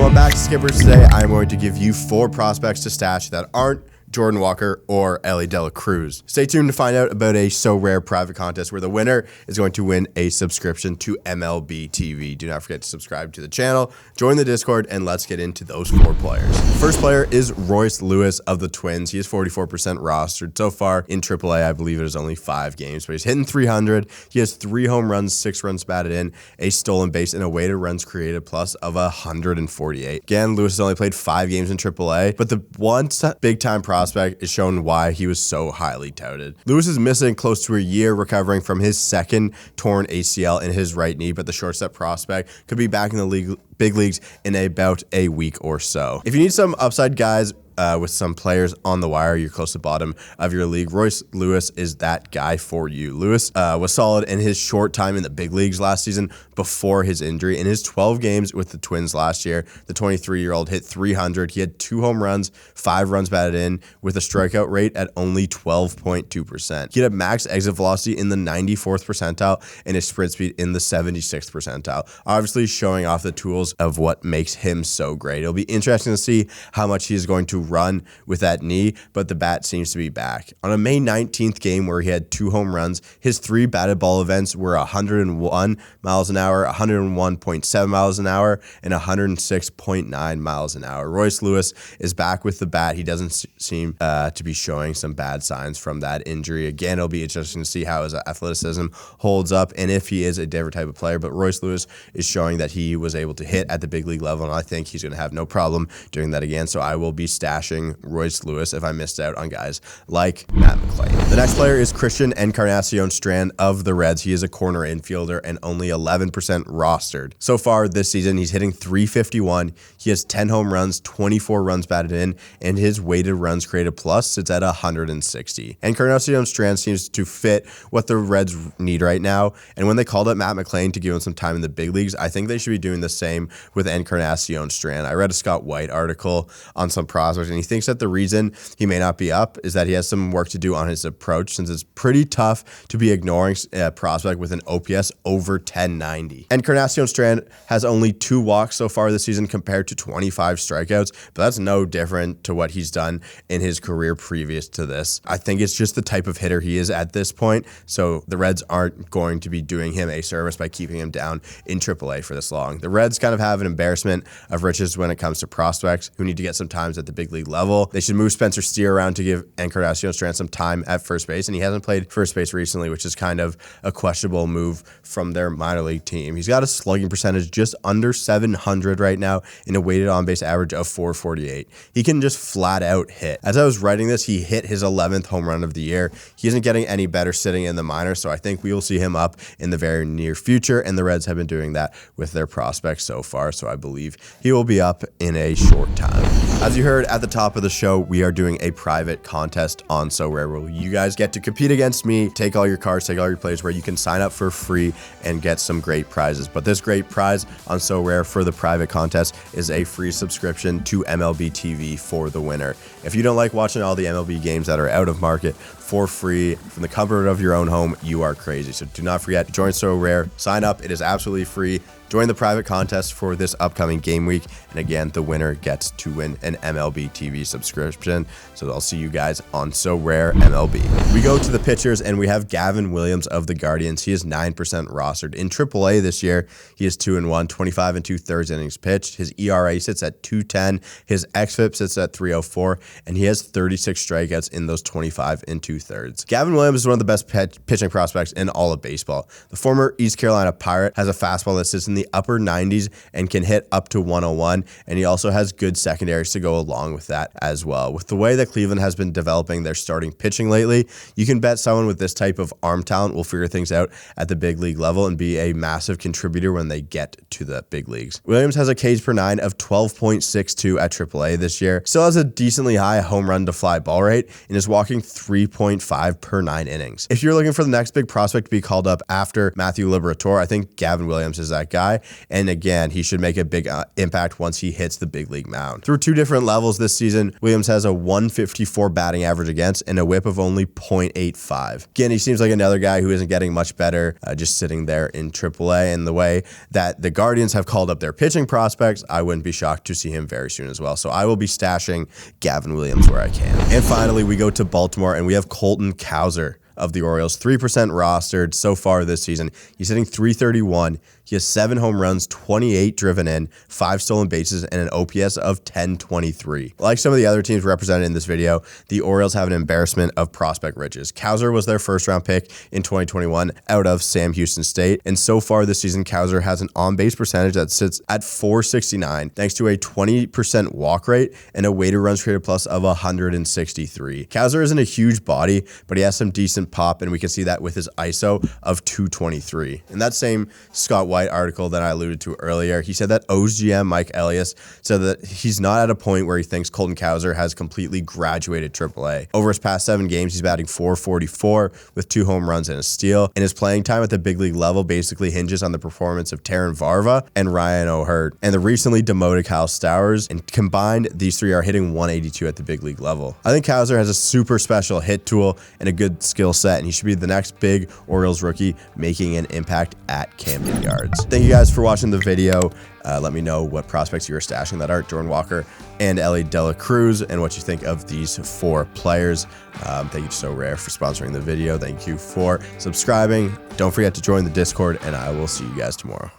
Going back to Skippers today, I'm going to give you 4 prospects to stash that aren't Jordan Walker or Ellie De La Cruz. Stay tuned to find out about a So Rare private contest where the winner is going to win a subscription to MLB TV. Do not forget to subscribe to the channel, join the Discord, and let's get into those 4 players. First player is Royce Lewis of the Twins. He is 44% rostered so far in AAA. I believe it is only 5 games, but he's hitting 300. He has 3 home runs, 6 runs batted in, a stolen base, and a weighted runs created plus of 148. Again, Lewis has only played 5 games in AAA, but the one big time prospect is shown why he was so highly touted. Lewis is missing close to a year recovering from his second torn ACL in his right knee, but the shortstop prospect could be back in the big leagues in about a week or so. If you need some upside guys with some players on the wire, you're close to the bottom of your league, Royce Lewis is that guy for you. Lewis was solid in his short time in the big leagues last season before his injury. In his 12 games with the Twins last year, the 23-year-old hit 300. He had 2 home runs, 5 runs batted in, with a strikeout rate at only 12.2%. He had a max exit velocity in the 94th percentile and a sprint speed in the 76th percentile. Obviously showing off the tools of what makes him so great. It'll be interesting to see how much he's going to run with that knee, but the bat seems to be back. On a May 19th game where he had 2 home runs, his 3 batted ball events were 101 miles an hour, 101.7 miles an hour, and 106.9 miles an hour. Royce Lewis is back with the bat. He doesn't seem to be showing some bad signs from that injury. Again, it'll be interesting to see how his athleticism holds up and if he is a different type of player, but Royce Lewis is showing that he was able to hit at the big league level, and I think he's going to have no problem doing that again, so I will be stashing Royce Lewis if I missed out on guys like Matt McLean. The next player is Christian Encarnacion Strand of the Reds. He is a corner infielder and only 11% rostered. So far this season, he's hitting 351. He has 10 home runs, 24 runs batted in, and his weighted runs created plus sits at 160. Encarnacion Strand seems to fit what the Reds need right now, and when they called up Matt McLean to give him some time in the big leagues, I think they should be doing the same with Encarnacion Strand. I read a Scott White article on some prospects, and he thinks that the reason he may not be up is that he has some work to do on his approach, since it's pretty tough to be ignoring a prospect with an OPS over 1090. Encarnacion Strand has only 2 walks so far this season compared to 25 strikeouts, but that's no different to what he's done in his career previous to this. I think it's just the type of hitter he is at this point, so the Reds aren't going to be doing him a service by keeping him down in AAA for this long. The Reds kind of have an embarrassment of riches when it comes to prospects who need to get some times at the big league level. They should move Spencer Steer around to give Encarnacion Strand some time at first base, and he hasn't played first base recently, which is kind of a questionable move from their minor league team. He's got a slugging percentage just under 700 right now and a weighted on-base average of 448. He can just flat out hit. As I was writing this, he hit his 11th home run of the year. He isn't getting any better sitting in the minors, so I think we will see him up in the very near future, and the Reds have been doing that with their prospects so far, so I believe he will be up in a short time. As you heard at the top of the show, we are doing a private contest on So Rare where you guys get to compete against me, take all your cards, take all your plays, where you can sign up for free and get some great prizes. But this great prize on So Rare for the private contest is a free subscription to MLB TV for the winner. If you don't like watching all the MLB games that are out of market for free from the comfort of your own home, you are crazy. So do not forget to join So Rare. Sign up. It is absolutely free. Join the private contest for this upcoming game week. And again, the winner gets to win an MLB TV subscription. So I'll see you guys on So Rare MLB. We go to the pitchers, and we have Gavin Williams of the Guardians. He is 9% rostered. In AAA this year, he is 2-1, 25 2/3 innings pitched. His ERA sits at 2.10. His xFIP sits at 3.04, and he has 36 strikeouts in those 25 2/3. Gavin Williams is one of the best pitching prospects in all of baseball. The former East Carolina Pirate has a fastball that sits in the upper 90s and can hit up to 101, and he also has good secondaries to go along with that as well. With the way that Cleveland has been developing their starting pitching lately, you can bet someone with this type of arm talent will figure things out at the big league level and be a massive contributor when they get to the big leagues. Williams has a Ks per 9 of 12.62 at AAA this year, still has a decently high home run to fly ball rate, and is walking 3.5 per 9 innings. If you're looking for the next big prospect to be called up after Matthew Liberatore, I think Gavin Williams is that guy. guy. And again, he should make a big impact once he hits the big league mound. Through 2 different levels this season, Williams has a 154 batting average against and a whip of only .85. Again, he seems like another guy who isn't getting much better, just sitting there in AAA. And the way that the Guardians have called up their pitching prospects, I wouldn't be shocked to see him very soon as well. So I will be stashing Gavin Williams where I can. And finally, we go to Baltimore and we have Colton Kuser of the Orioles, 3% rostered so far this season. He's hitting .331. He has 7 home runs, 28 driven in, 5 stolen bases, and an OPS of 1023. Like some of the other teams represented in this video, the Orioles have an embarrassment of prospect riches. Kuser was their first-round pick in 2021 out of Sam Houston State, and so far this season, Kuser has an on-base percentage that sits at .469, thanks to a 20% walk rate and a weighted runs created plus of 163. Kuser isn't a huge body, but he has some decent pop, and we can see that with his ISO of 223. In that same Scott White article that I alluded to earlier, he said that O's GM Mike Elias said that he's not at a point where he thinks Colton Kuser has completely graduated AAA. Over his past 7 games, he's batting .444 with 2 home runs and a steal, and his playing time at the big league level basically hinges on the performance of Taron Varva and Ryan O'Hurt and the recently demoted Kyle Stowers, and combined, these 3 are hitting .182 at the big league level. I think Kuser has a super special hit tool and a good skill set, and he should be the next big Orioles rookie making an impact at Camden Yards. Thank you guys for watching the video. Let me know what prospects you're stashing that aren't Jordan Walker and Ellie De La Cruz, and what you think of these 4 players. Thank you to So Rare for sponsoring the video. Thank you for subscribing. Don't forget to join the Discord, and I will see you guys tomorrow.